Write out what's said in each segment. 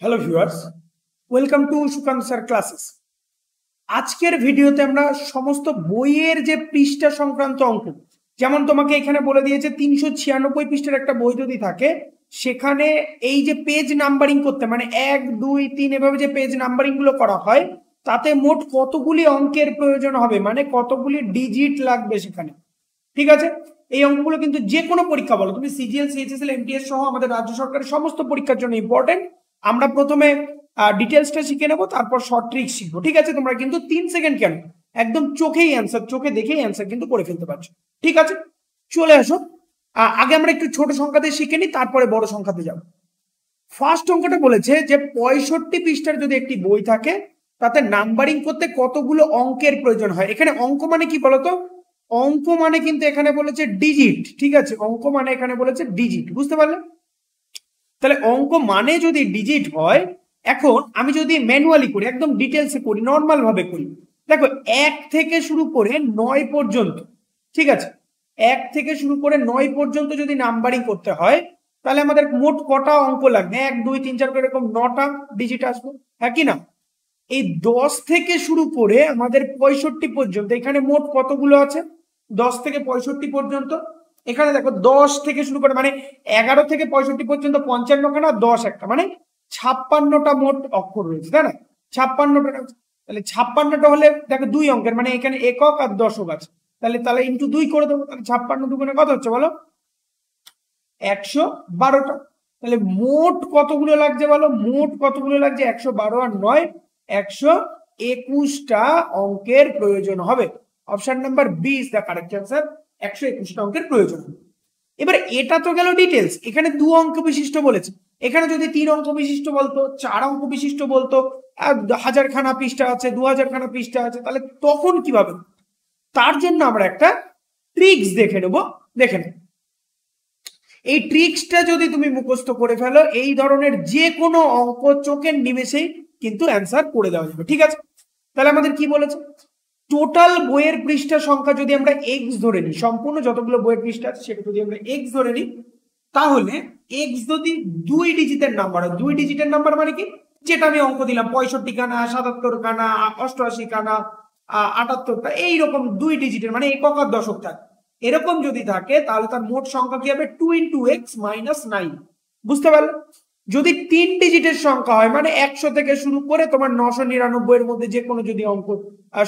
Hello viewers, welcome to Sukanta sir classes. আজকের ভিডিওতে আমরা সমস্ত বইয়ের যে পৃষ্ঠা সংক্রান্ত অঙ্ক, যেমন তোমাকে এখানে বলে দিয়েছে 396 পৃষ্ঠার একটা বই যদি থাকে, সেখানে এই যে পেজ নাম্বারিং করতে মানে 1 2 3 এভাবে যে পেজ নাম্বারিং গুলো করা হয়, তাতে মোট কতগুলি অঙ্কের প্রয়োজন হবে, মানে কতগুলি ডিজিট লাগবে সেখানে। ঠিক আছে, এই অঙ্কগুলো কিন্তু যে কোনো পরীক্ষা বলো তুমি, সিজিএল, সিএইচএসএল, এমটিএস সহ আমাদের রাজ্য সরকারের সমস্ত পরীক্ষার জন্য ইম্পর্টেন্ট। আমরা প্রথমে ডিটেলসটা শিখে নেবো, তারপর শর্ট ট্রিক শিখবো। ঠিক আছে, তোমরা কিন্তু 3 সেকেন্ড কেন, একদম চোখেই অ্যান্সার, চোখে দেখেই অ্যান্সার কিন্তু করে ফেলতে পারছো। ঠিক আছে, চলে আসো। আগে আমরা একটু ছোট সংখ্যাতে শিখে নিই, তারপরে বড় সংখ্যাতে যাবো। ফার্স্ট অঙ্কটা বলেছে যে 65 পৃষ্ঠার যদি একটি বই থাকে, তাতে নাম্বারিং করতে কতগুলো অঙ্কের প্রয়োজন হয়। এখানে অঙ্ক মানে কি বলতো, অঙ্ক মানে কিন্তু এখানে বলেছে ডিজিট। ঠিক আছে, অঙ্ক মানে এখানে বলেছে ডিজিট, বুঝতে পারলে? তাহলে অঙ্ক মানে যদি ডিজিট হয়, এখন আমি যদি ম্যানুয়ালি করি, একদম ডিটেলসে করি, নর্মাল ভাবে করি, দেখো 1 থেকে শুরু করে 9 পর্যন্ত, ঠিক আছে, 1 থেকে শুরু করে 9 পর্যন্ত যদি নাম্বারিং করতে হয়, তাহলে আমাদের মোট কটা অঙ্ক লাগবে? 1 2 3 4 করে এরকম 9টা ডিজিট আসবে, হ্যাঁ কি না? এই 10 থেকে শুরু করে আমাদের 65 পর্যন্ত, এখানে মোট কতগুলো আছে? 10 থেকে 65 পর্যন্ত। এখানে দেখো 10 থেকে শুরু করে মানে 11 থেকে 65 পর্যন্ত 55খানা, 10 একটা, মানে 56টা মোট অক্ষর রয়েছে, তাই না? 56টা, তাহলে 56টা হলে দেখো 2 অঙ্কের, মানে এখানে একক আর দশক আছে, তাহলে তাহলে ইন্টু 2 করে দেবো। তাহলে 56 দুগুণে কত হচ্ছে বলো? 112টা। তাহলে মোট কতগুলো লাগছে বলো? মোট কতগুলো লাগছে? 112 আর 9 121টা অঙ্কের প্রয়োজন হবে। Option number B is the correct answer, 121টা অঙ্কের প্রয়োজন হবে। এবার এটা তো গেল ডিটেলস, এখানে 2 অঙ্ক বিশিষ্ট বলেছে। এখানে যদি 3 অঙ্ক বিশিষ্ট বলতো, 4 অঙ্ক বিশিষ্ট বলতো, 1000খানা পৃষ্ঠা আছে, 2000খানা পৃষ্ঠা আছে, তাহলে তখন কিভাবে? তার জন্য আমরা একটা ট্রিক্স দেখে নেব। দেখে নেব, এই ট্রিক্সটা যদি তুমি মুখস্থ করে ফেলো, এই ধরনের যে কোনো অঙ্ক চোখের নিমেষেই কিন্তু অ্যান্সার করে দেওয়া যাবে। ঠিক আছে, তাহলে আমাদের কি বলেছে? টোটাল বইয়ের পৃষ্ঠা সংখ্যা যদি আমরা এক্স ধরে নিই, সম্পূর্ণ যতগুলো বইয়ের পৃষ্ঠা আছে সেটা যদি আমরা এক্স ধরে নিই, তাহলে এক্স যদি 2 ডিজিটের নাম্বার হয়, 2 ডিজিটের নাম্বার মানে কি, যেটা আমি অঙ্ক দিলাম, 65খানা, 77খানা, 88খানা, 78টা, এইরকম 2 ডিজিটের মানে একক আর দশক থাকে, এরকম যদি থাকে, তাহলে তার মোট সংখ্যা কি হবে? 2 × x - 9। বুঝতে পারলে? যদি 3 ডিজিটের সংখ্যা হয়, মানে 100 থেকে শুরু করে তোমার 999 এর মধ্যে যে কোনো যদি অঙ্ক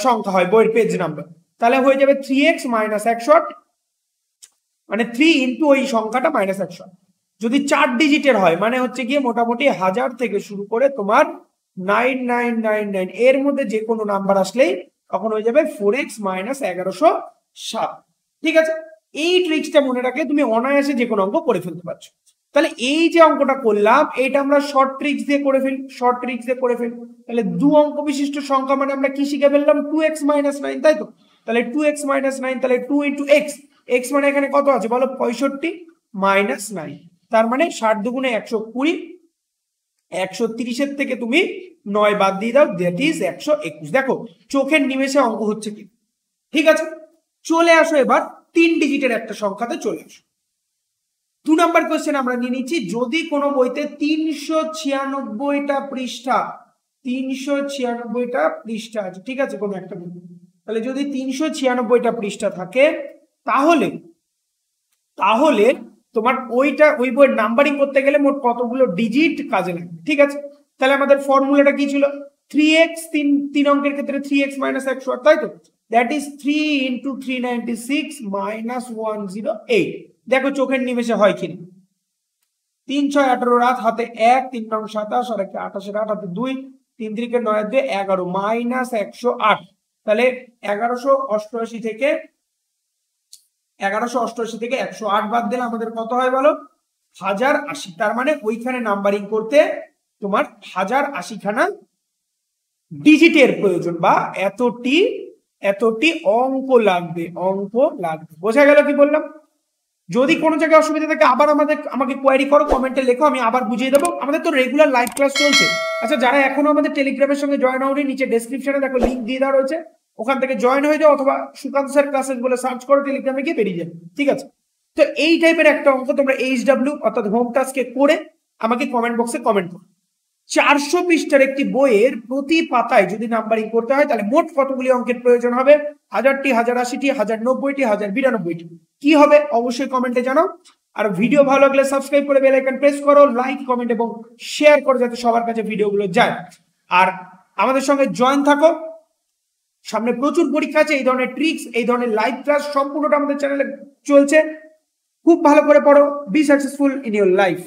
সংখ্যা হয় বইয়ের পেজ নাম্বার, তাহলে হয়ে যাবে 3x - 100, মানে 3 ইন্টু ওই সংখ্যাটা -100। যদি 4 ডিজিটের হয়, মানে হচ্ছে গিয়ে মোটামুটি 1000 থেকে শুরু করে তোমার 9999 এর মধ্যে যে কোনো নাম্বার আসলেই তখন হয়ে যাবে 4x - 1107। ঠিক আছে, এই ট্রিক্সটা মনে রাখলে তুমি অনায়াসে যে কোনো অঙ্ক করে ফেলতে পারছো। তাহলে এই যে অঙ্কটা করলাম, এটা আমরা শর্ট ট্রিক্স দিয়ে করে ফেলি, শর্ট ট্রিক্স দিয়ে করে ফেলি। তাহলে 2 অঙ্ক বিশিষ্ট সংখ্যা মানে আমরা কি শিখে ফেললাম? 2x - 9, তাই তো? তাহলে 2x - 9, তাহলে 2 × x, x মানে এখানে কত আছে বলো? 65 - 9, তার মানে 60 দুগুণে 120, 130-এর থেকে তুমি 9 বাদ দিয়ে দাও, দ্যাট ইজ 121। দেখো চোখের নিমেষে অঙ্ক হচ্ছে কি। ঠিক আছে, চলে আসো এবার 3 ডিজিটের একটা সংখ্যাতে চলে আসো। 2 নাম্বার কোশ্চেন আমরা নিয়ে নিচ্ছি, যদি কোনো বইতে 396টা পৃষ্ঠা, 396টা পৃষ্ঠা আছে, ঠিক আছে, কোনো একটা বই, তাহলে যদি 396টা পৃষ্ঠা থাকে, তাহলে তাহলে তোমার ওই বইয়ের নাম্বারিং করতে গেলে মোট কতগুলো ডিজিট কাজে লাগবে। ঠিক আছে, তাহলে আমাদের ফর্মুলাটা কি ছিল? 3x, 3 অঙ্কের ক্ষেত্রে 3x - 100, তাই তো? That is 3 × 396 - 108। দেখো চোখের নিমেষে হয় কিনা। 3 6 18 রাত, হাতে 1, 3 9 27, আর 28 8, হাতে 2, 3 3 9 2 11 -108। তাহলে 1188 থেকে 108 বাদ দিলে আমাদের কত হয় বলো? 1080। তার মানে ওইখানে নাম্বারিং করতে তোমার 1080খানা ডিজিটের প্রয়োজন, বা এতটি অঙ্ক লাগবে, বোঝা গেল কি বললাম? যদি কোনো জায়গায় অসুবিধা থাকে আবার আমাকে কোয়ারি করো, কমেন্টে লেখো, আমি আবার বুঝিয়ে দেবো। আমাদের তো রেগুলার লাইভ ক্লাস চলছে। আচ্ছা, যারা এখনো আমাদের টেলিগ্রামের সঙ্গে জয়েন হওনি, নিচে ডেসক্রিপশনে দেখো লিংক দিয়ে দেওয়া রয়েছে, ওখান থেকে জয়েন হয়ে যাও, অথবা সুকান্ত স্যার ক্লাসেস বলে সার্চ করো, টেলিগ্রামে গিয়ে বেরিয়ে যাবে। ঠিক আছে, তো এই টাইপের একটা অঙ্ক তোমরা HW অর্থাৎ হোম টাস্কে করে আমাকে কমেন্ট বক্সে কমেন্ট করো। 400 পৃষ্ঠার একটি বইয়ের প্রতি পাতায় যদি নাম্বারিং করতে হয় তাহলে মোট কতগুলি অঙ্কের প্রয়োজন হবে? 1000টি, 1080টি, 1090টি, 1092টি। কি হবে অবশ্যই কমেন্টে জানাও। আর ভিডিও ভালো লাগলে সাবস্ক্রাইব করে বেল আইকন প্রেস করো, লাইক, কমেন্ট এবং শেয়ার করো যাতে সবার কাছে ভিডিওগুলো যায়। আর আমাদের সঙ্গে জয়েন থাকো, সামনে প্রচুর পরীক্ষা আছে, এই ধরনের ট্রিক্স, এই ধরনের লাইভ ক্লাস সম্পূর্ণটা আমাদের চ্যানেলে চলছে। খুব ভালো করে পড়ো, be successful in your life.